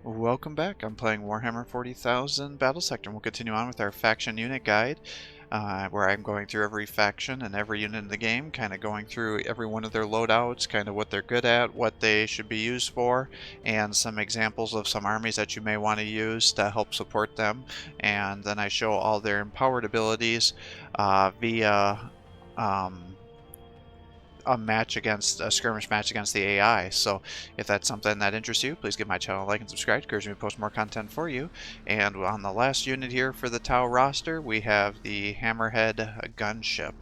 Welcome back. I'm playing Warhammer 40,000 Battlesector, and we'll continue on with our faction unit guide, where I'm going through every faction and every unit in the game, kind of going through every one of their loadouts, kind of what they're good at, what they should be used for, and some examples of some armies that you may want to use to help support them. And then I show all their empowered abilities via a skirmish match against the AI. So if that's something that interests you, please give my channel a like and subscribe. It encourages me to post more content for you. And on the last unit here for the Tau roster, we have the Hammerhead Gunship.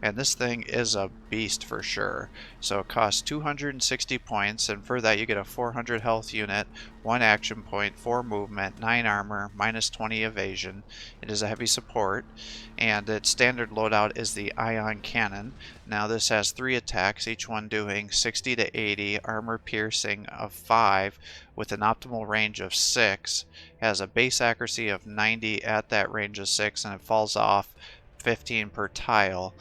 And this thing is a beast for sure. So it costs 260 points, and for that you get a 400 health unit, 1 action point, 4 movement, 9 armor, minus 20 evasion. It is a heavy support, and its standard loadout is the ion cannon. Now this has 3 attacks, each one doing 60 to 80, armor piercing of 5 with an optimal range of 6, has a base accuracy of 90 at that range of 6, and it falls off 15 per tile.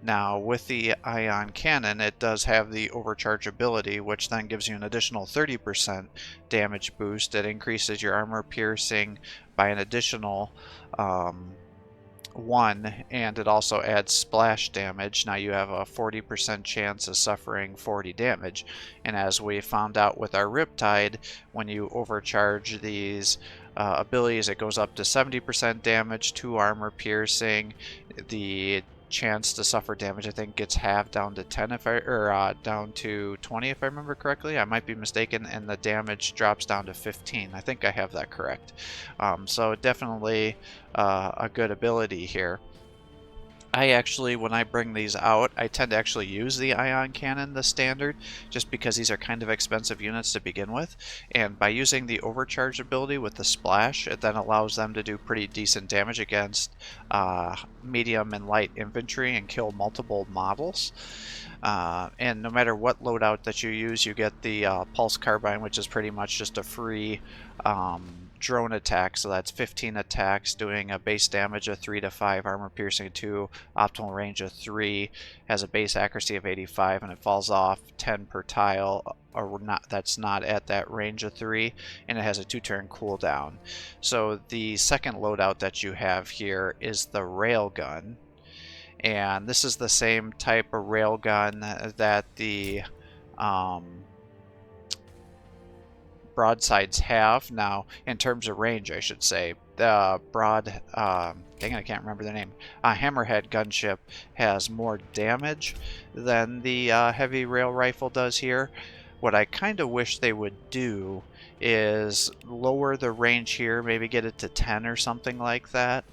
Now with the ion cannon, it does have the overcharge ability, which then gives you an additional 30% damage boost. It increases your armor piercing by an additional 1, and it also adds splash damage. Now you have a 40% chance of suffering 40 damage, and as we found out with our Riptide, when you overcharge these abilities, it goes up to 70% damage, 2 armor piercing. The chance to suffer damage, I think, gets halved down to 10 down to 20 if I remember correctly. I might be mistaken, and the damage drops down to 15. I think I have that correct. So definitely a good ability here. I actually, when I bring these out, I tend to actually use the ion cannon, the standard, just because these are kind of expensive units to begin with. And by using the overcharge ability with the splash, it then allows them to do pretty decent damage against medium and light infantry and kill multiple models. And no matter what loadout that you use, you get the pulse carbine, which is pretty much just a free drone attack. So that's 15 attacks, doing a base damage of 3 to 5, armor piercing 2, optimal range of 3, has a base accuracy of 85, and it falls off 10 per tile, or not, that's not at that range of 3, and it has a 2-turn cooldown. So the second loadout that you have here is the railgun. And this is the same type of railgun that the broadsides have. Now, in terms of range, I should say, the dang it, I can't remember the name. Hammerhead Gunship has more damage than the heavy rail rifle does here. What I kind of wish they would do is lower the range here, maybe get it to 10 or something like that,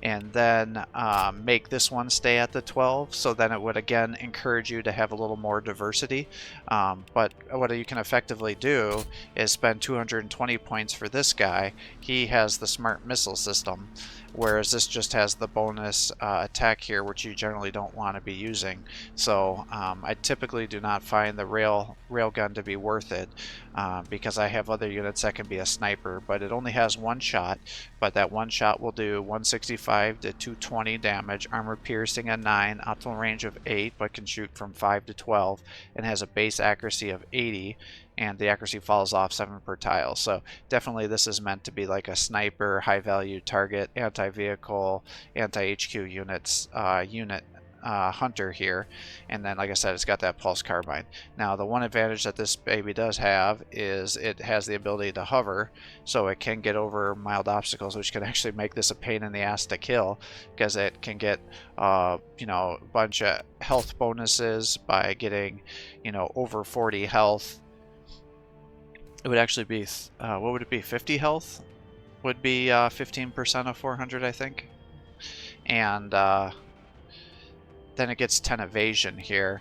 and then make this one stay at the 12, so then it would again encourage you to have a little more diversity. But what you can effectively do is spend 220 points for this guy. He has the smart missile system, whereas this just has the bonus attack here, which you generally don't want to be using. So I typically do not find the railgun to be worth it, because I have other units that can be a sniper, but it only has 1 shot, but that 1 shot will do 165 to 220 damage, armor piercing at 9, optimal range of 8, but can shoot from 5 to 12, and has a base accuracy of 80, and the accuracy falls off 7 per tile. So definitely this is meant to be like a sniper, high value target, anti-vehicle, anti-HQ units hunter here. And then, like I said, it's got that pulse carbine. Now the one advantage that this baby does have is it has the ability to hover, so it can get over mild obstacles, which can actually make this a pain in the ass to kill, because it can get a bunch of health bonuses by getting over 40 health. It would actually be what would it be, 50 health would be 15% of 400, I think. And then it gets 10 evasion here,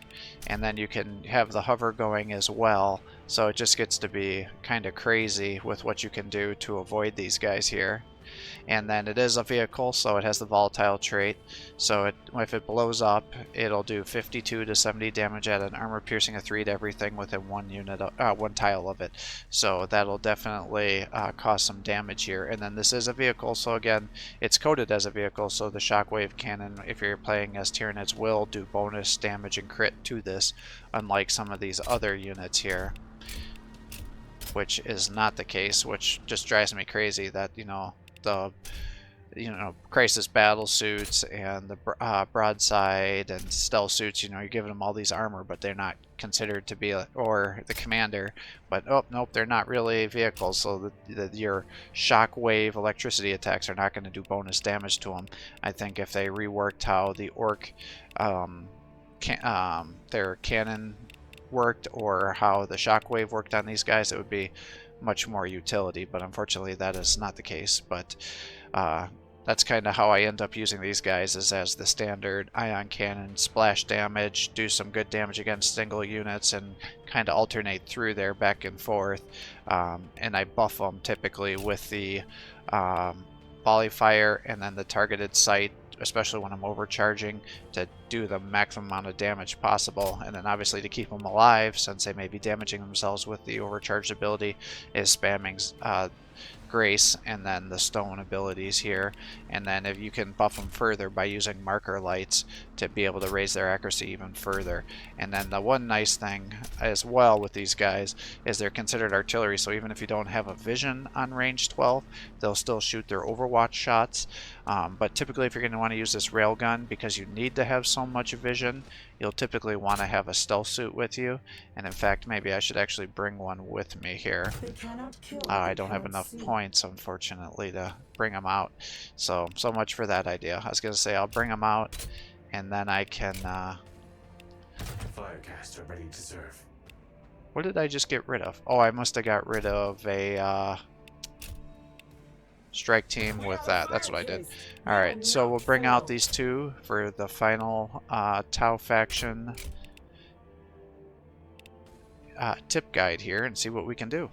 and then you can have the hover going as well, so it just gets to be kind of crazy with what you can do to avoid these guys here. And then it is a vehicle, so it has the volatile trait, so if it blows up, it'll do 52 to 70 damage at an armor piercing of 3 to everything within 1 tile of it. So that'll definitely cause some damage here. And then this is a vehicle, so again, it's coded as a vehicle, so the shockwave cannon, if you're playing as Tyranids, will do bonus damage and crit to this, unlike some of these other units here. which is not the case, which just drives me crazy that, the crisis battle suits and the broadside and stealth suits, you're giving them all these armor, but they're not considered to be, or the commander, but oh nope, they're not really vehicles, so your shockwave electricity attacks are not going to do bonus damage to them. I think if they reworked how the orc their cannon worked, or how the shockwave worked on these guys, it would be much more utility, but unfortunately that is not the case. But that's kind of how I end up using these guys, is as the standard ion cannon, splash damage, do some good damage against single units, and kind of alternate through there back and forth. And I buff them typically with the volley fire and then the targeted sight, especially when I'm overcharging, to do the maximum amount of damage possible. And then obviously to keep them alive, since they may be damaging themselves with the overcharged ability, is spamming Grace and then the stone abilities here. And then if you can buff them further by using marker lights to be able to raise their accuracy even further. And then the one nice thing as well with these guys is they're considered artillery, so even if you don't have a vision on range 12, they'll still shoot their overwatch shots. But typically if you're going to want to use this railgun, because you need to have so much vision, you'll typically want to have a stealth suit with you. And in fact, maybe I should actually bring one with me here. I don't have enough points, unfortunately, to bring them out. So much for that idea. I was going to say I'll bring them out, and then I can... Firecaster ready to serve. What did I just get rid of? Oh, I must have got rid of a strike team with that. That's what I did. Alright, so we'll bring out these two for the final Tau faction tip guide here and see what we can do.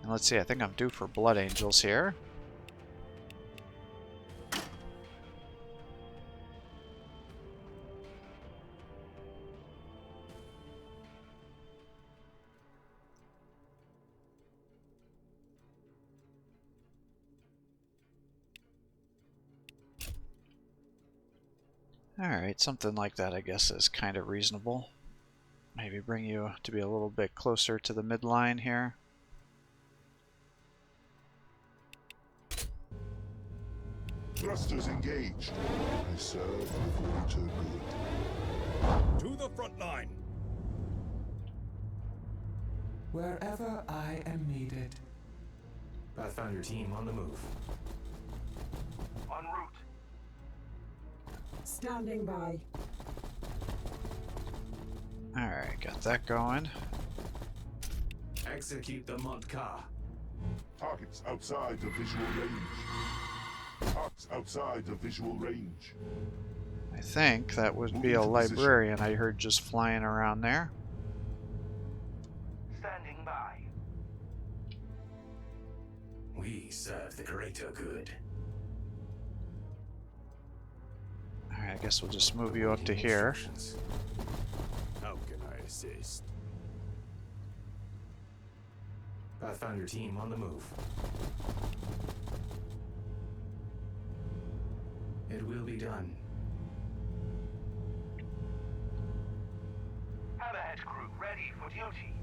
And let's see, I think I'm due for Blood Angels here. Alright, something like that I guess is kind of reasonable. Maybe bring you to be a little bit closer to the midline here. Thrusters engaged. I serve the greater good. To the front line! Wherever I am needed. Pathfinder team on the move. En route. Standing by. Alright, got that going. Execute the Montcar. Targets outside of visual range. Targets outside of visual range. I think that would be a librarian I heard just flying around there. Standing by. We serve the greater good. Alright, I guess we'll just move you up to here. How can I assist? Pathfinder team on the move. It will be done. Hammerhead crew ready for duty.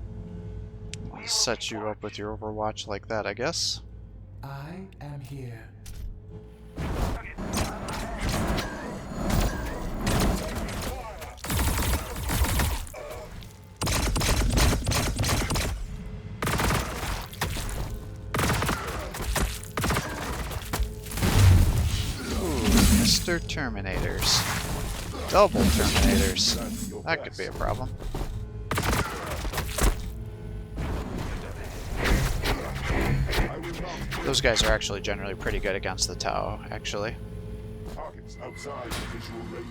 I'll set you up with your Overwatch like that, I guess. I am here. Mr. Terminators. Double Terminators. That could be a problem. Those guys are actually generally pretty good against the Tau, actually. Targets outside of visual range.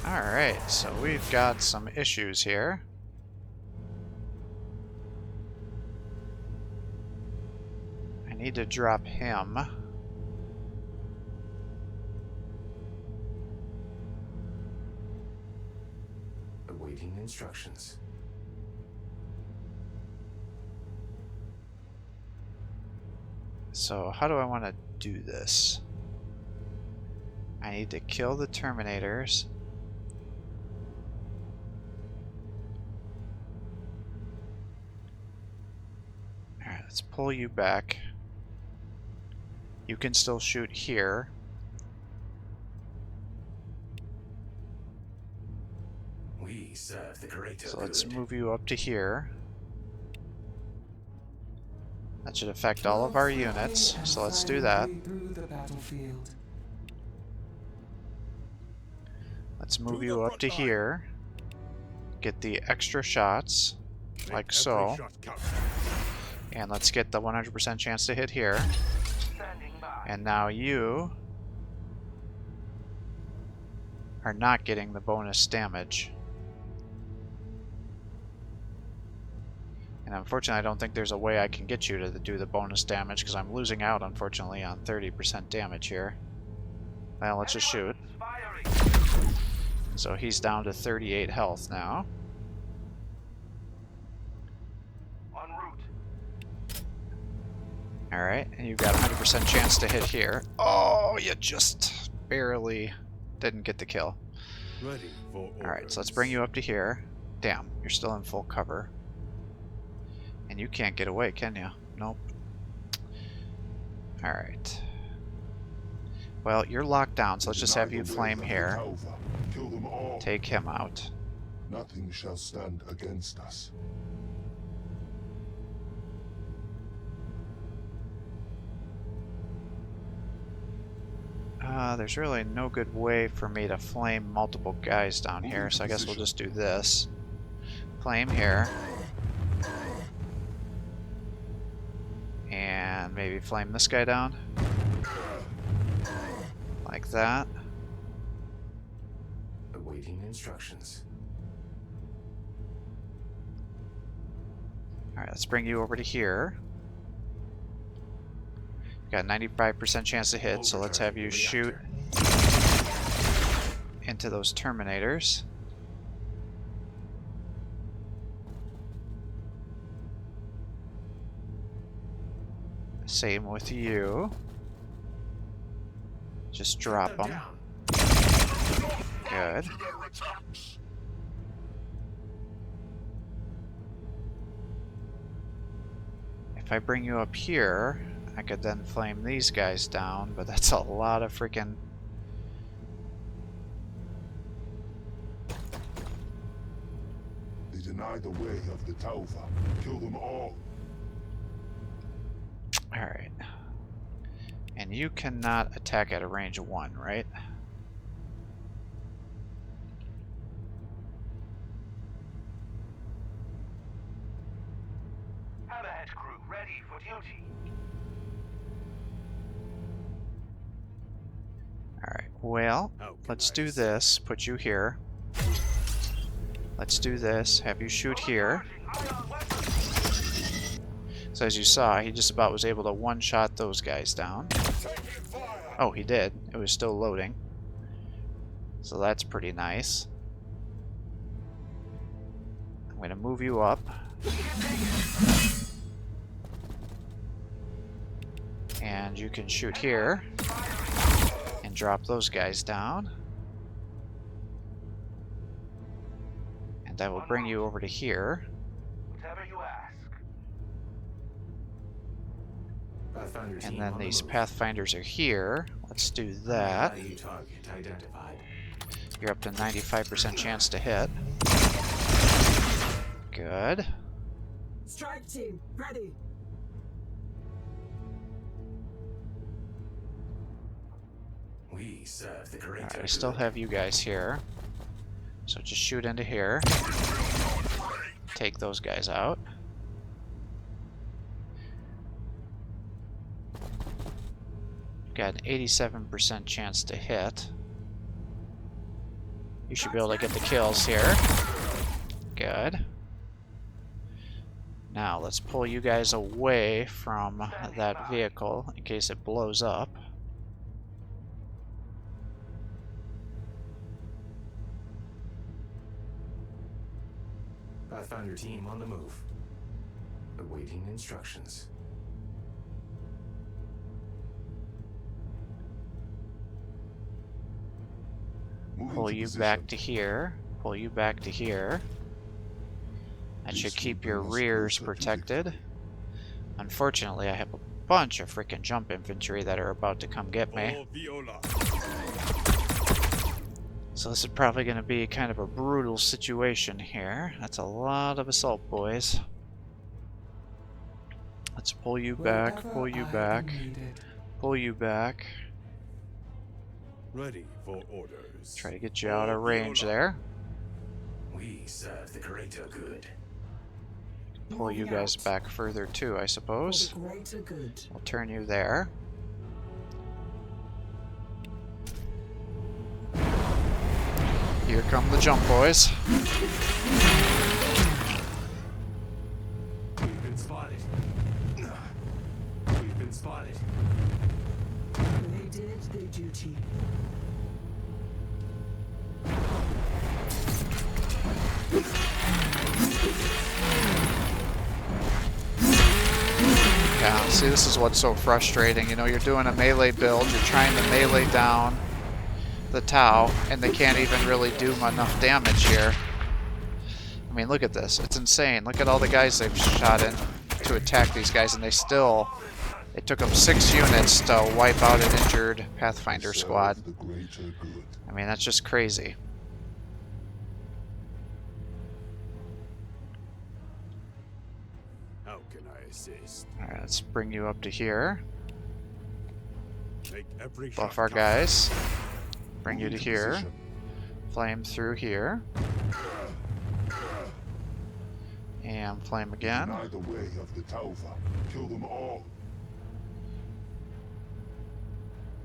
Alright, so we've got some issues here. I need to drop him. Awaiting instructions. So how do I want to do this? I need to kill the Terminators. Alright, let's pull you back. You can still shoot here. We serve the greater So let's good. move you up to here. That should affect all of our units, so let's do that. Through the battlefield. Let's move you up to here. Get the extra shots, like so. And let's get the 100% chance to hit here. Standing by. And now you are not getting the bonus damage. And unfortunately, I don't think there's a way I can get you to do the bonus damage because I'm losing out, unfortunately, on 30% damage here. Well, let's just shoot. Firing. So he's down to 38 health now. En route. Alright, and you've got a 100% chance to hit here. Oh, you just barely didn't get the kill. Ready for Alright, so let's bring you up to here. Damn, you're still in full cover. And you can't get away, can you? Nope. Alright. Well, you're locked down, so let's just have you flame here. Kill them all. Take him out. Nothing shall stand against us. There's really no good way for me to flame multiple guys down here, so I guess we'll just do this. Flame here. And maybe flame this guy down. Like that. Awaiting instructions. Alright, let's bring you over to here. Got 95% chance to hit, so let's have you shoot into those Terminators. Same with you. Just drop them. Good. If I bring you up here, I could then flame these guys down, but that's a lot of freaking... They deny the way of the Taufa. Kill them all. Alright. And you cannot attack at a range of 1, right? Hammerhead crew ready for duty. Alright, well, let's do this. Put you here. Let's do this. Have you shoot here. Ion weapon. So as you saw, he just about was able to one-shot those guys down. Oh, he did. It was still loading. So that's pretty nice. I'm going to move you up. And you can shoot here. And drop those guys down. And I will bring you over to here. Whatever you ask. Pathfinder And team then on the these move. Pathfinders are here. Let's do that. Value target identified. You're up to 95% chance to hit. Good. Strike team, ready. We serve the greater Alright, I still good. have you guys here. So just shoot into here. Take those guys out. Got an 87% chance to hit. You should be able to get the kills here. Good. Now let's pull you guys away from that vehicle in case it blows up. Pathfinder team on the move. Awaiting instructions. pull you back to here, pull you back to here. That should keep your rears protected. Unfortunately, I have a bunch of freaking jump infantry that are about to come get me. So this is probably going to be kind of a brutal situation here. That's a lot of assault, boys. Let's pull you back, pull you back, pull you back. Ready for orders. Try to get you out of range there. We serve the greater good. Pull you guys back further too, I For suppose. the greater good. We'll turn you there. Here come the jump boys. We've been spotted. We've been spotted. They did their duty. Yeah, see, this is what's so frustrating. You know, you're doing a melee build, you're trying to melee down the Tau, and they can't even really do enough damage here. I mean, look at this. It's insane. Look at all the guys they've shot in to attack these guys, and they still... It took them 6 units to wipe out an injured Pathfinder squad. Serve the greater good. I mean, that's just crazy. How can I assist? Alright, let's bring you up to here. Make every Buff shot our count. guys. Bring you Move to into here. position. Flame through here. And flame again. Deny the way of the Tauva. Kill them all.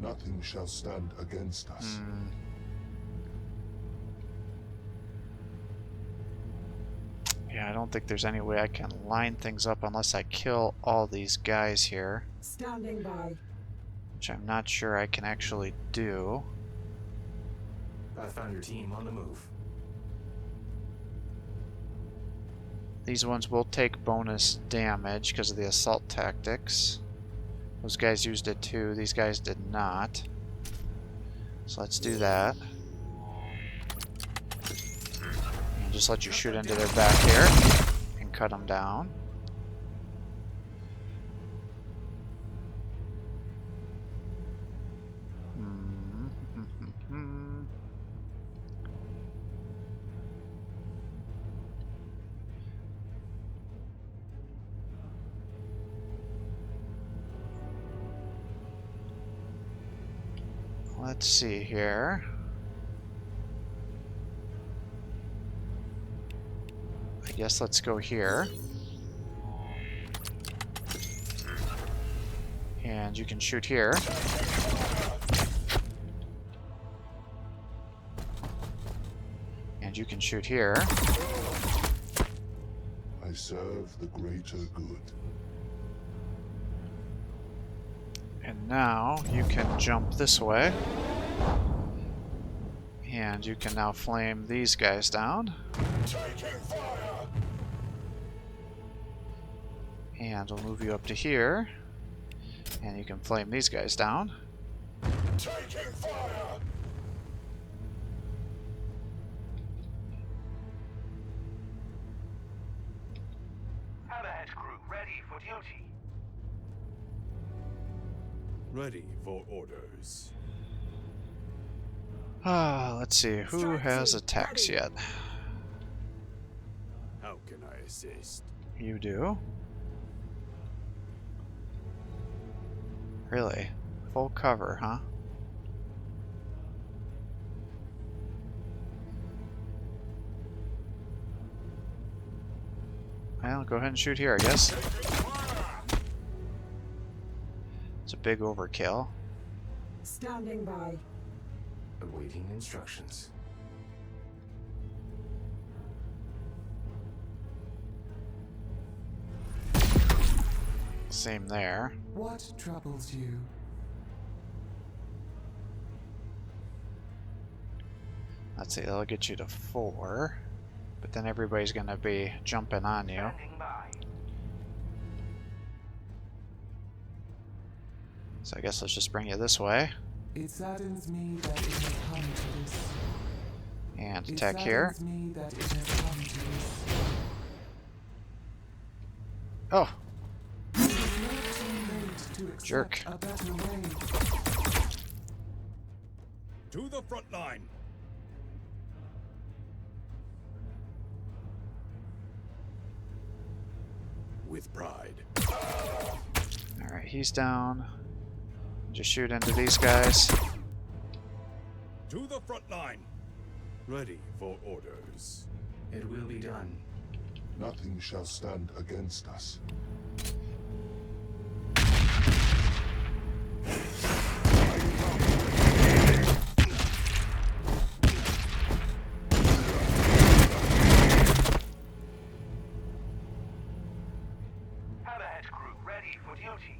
Nothing shall stand against us. Yeah, I don't think there's any way I can line things up unless I kill all these guys here, Standing by. which I'm not sure I can actually do. I found your team on the move. These ones will take bonus damage because of the assault tactics. Those guys used it too. These guys did not. So let's do that. And just let you shoot into their back here and cut them down. Let's see here. I guess let's go here. And you can shoot here. And you can shoot here. I serve the greater good. And now you can jump this way. And you can now flame these guys down. And we'll move you up to here. And you can flame these guys down. Hammerhead crew ready for duty. Ready for orders. Let's see, who has attacks yet? How can I assist? You do? Really? Full cover, huh? Well, go ahead and shoot here, I guess. It's a big overkill. Standing by. Awaiting instructions. Same there. What troubles you? Let's see, that'll get you to 4. But then everybody's gonna be jumping on you. Standing by. So I guess let's just bring you this way. It saddens me that it may come to this. And It attack here. saddens me that it has come to this. Oh, It is not too late to accept jerk. a better way. To the front line. With pride. Alright, he's down. Just shoot into these guys. To the front line. Ready for orders. It will be done. Nothing shall stand against us. Hammerhead crew ready for duty.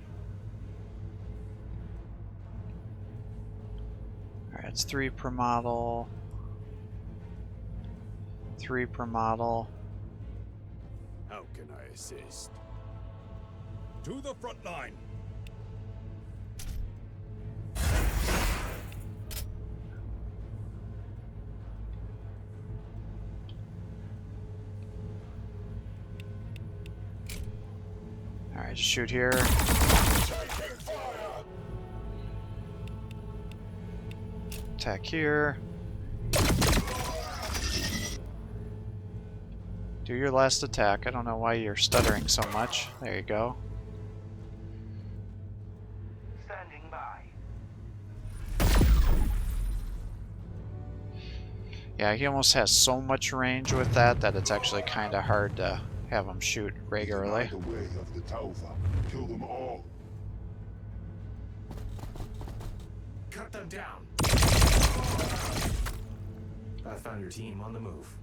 Alright, it's 3 per model. 3 per model. How can I assist? To the front line. Alright, just shoot here. Attack here. Do your last attack. I don't know why you're stuttering so much. There you go. Standing by. Yeah, he almost has so much range with that that it's actually kind of hard to have him shoot regularly. Deny the way of the Taufa. Kill them all. Cut them down. I found your team on the move.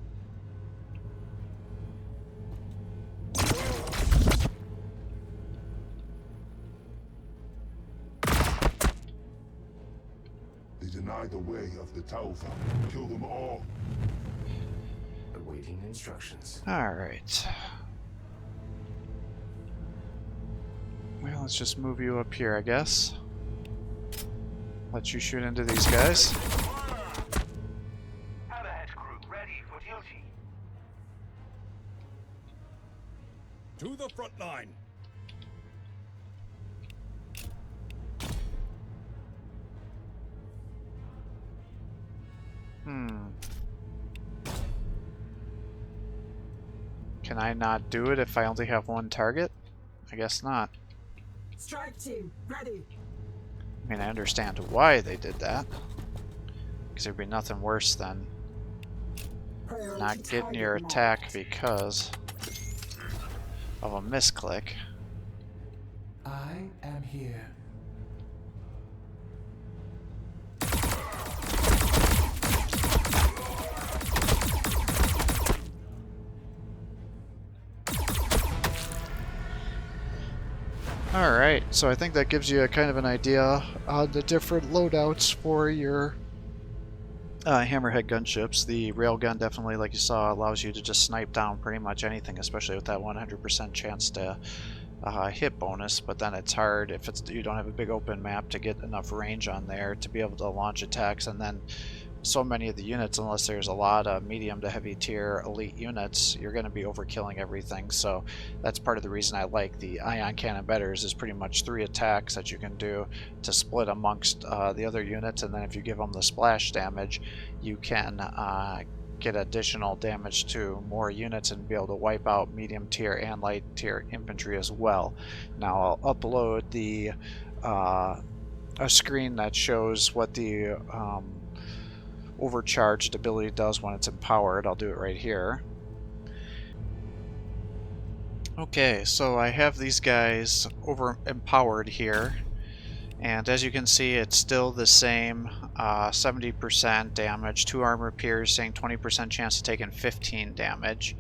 They deny the way of the Taufa. Kill them all. Awaiting instructions. Alright. Well, let's just move you up here, I guess. Let you shoot into these guys. Hammerhead crew ready for duty. To the front line. Can I not do it if I only have one target? I guess not. Strike team, ready. I mean, I understand why they did that. Because there'd be nothing worse than Priority not getting target your marked. attack because of a misclick. I am here. Alright, so I think that gives you a kind of an idea on the different loadouts for your Hammerhead gunships. The railgun definitely, like you saw, allows you to just snipe down pretty much anything, especially with that 100% chance to hit bonus, but then it's hard if you don't have a big open map to get enough range on there to be able to launch attacks, and then so many of the units, unless there's a lot of medium to heavy tier elite units, you're going to be overkilling everything. So that's part of the reason I like the ion cannon better, is pretty much 3 attacks that you can do to split amongst the other units, and then if you give them the splash damage, you can get additional damage to more units and be able to wipe out medium tier and light tier infantry as well. Now I'll upload the a screen that shows what the overcharged ability does when it's empowered. I'll do it right here. Okay, so I have these guys over empowered here, and as you can see, it's still the same 70% damage, 2 armor piercing, 20% chance of taking 15 damage.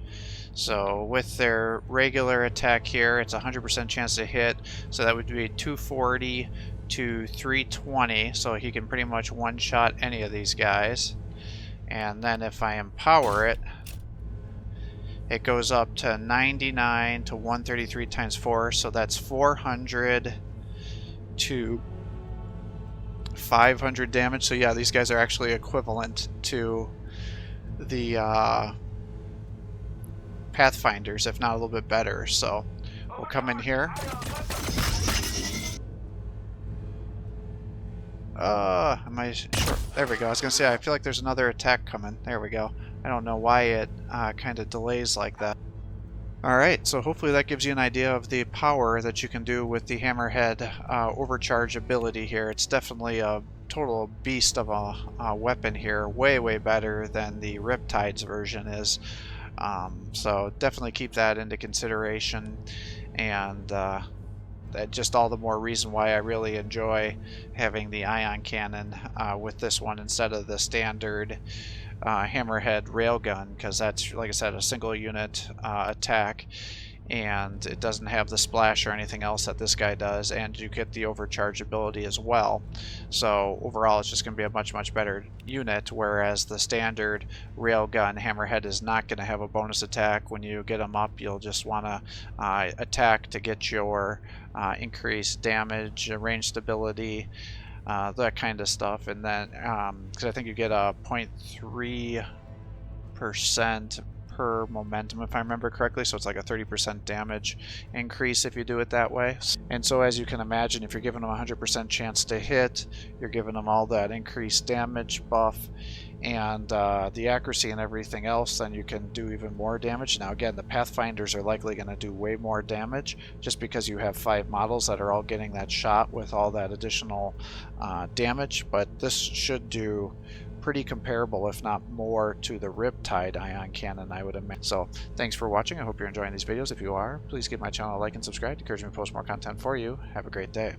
So with their regular attack here, it's 100% chance to hit, so that would be 240 to 320, so he can pretty much one-shot any of these guys. And then if I empower it, it goes up to 99 to 133 times 4, so that's 400 to 500 damage. So yeah, these guys are actually equivalent to the Pathfinders, if not a little bit better. So we'll come in here. Am I sure? There we go. I was gonna say, I feel like there's another attack coming. There we go. I don't know why it kind of delays like that. Alright, so hopefully that gives you an idea of the power that you can do with the Hammerhead overcharge ability here. It's definitely a total beast of a weapon here. Way, way better than the Riptide's version is. So definitely keep that into consideration. And that just all the more reason why I really enjoy having the ion cannon with this one instead of the standard Hammerhead railgun, because that's, like I said, a single unit attack, and it doesn't have the splash or anything else that this guy does, and you get the overcharge ability as well. So overall it's just going to be a much, much better unit, whereas the standard railgun Hammerhead is not going to have a bonus attack. When you get them up, you'll just want to attack to get your increased damage, range stability, that kind of stuff. And then because I think you get a 0.3% per momentum, if I remember correctly, so it's like a 30% damage increase if you do it that way. And so as you can imagine, if you're giving them a 100% chance to hit, you're giving them all that increased damage buff and the accuracy and everything else, then you can do even more damage. Now again, the Pathfinders are likely going to do way more damage just because you have 5 models that are all getting that shot with all that additional damage, but this should do pretty comparable, if not more, to the Riptide ion cannon, I would imagine. So thanks for watching. I hope you're enjoying these videos. If you are, please give my channel a like and subscribe to encourage me to post more content for you. Have a great day.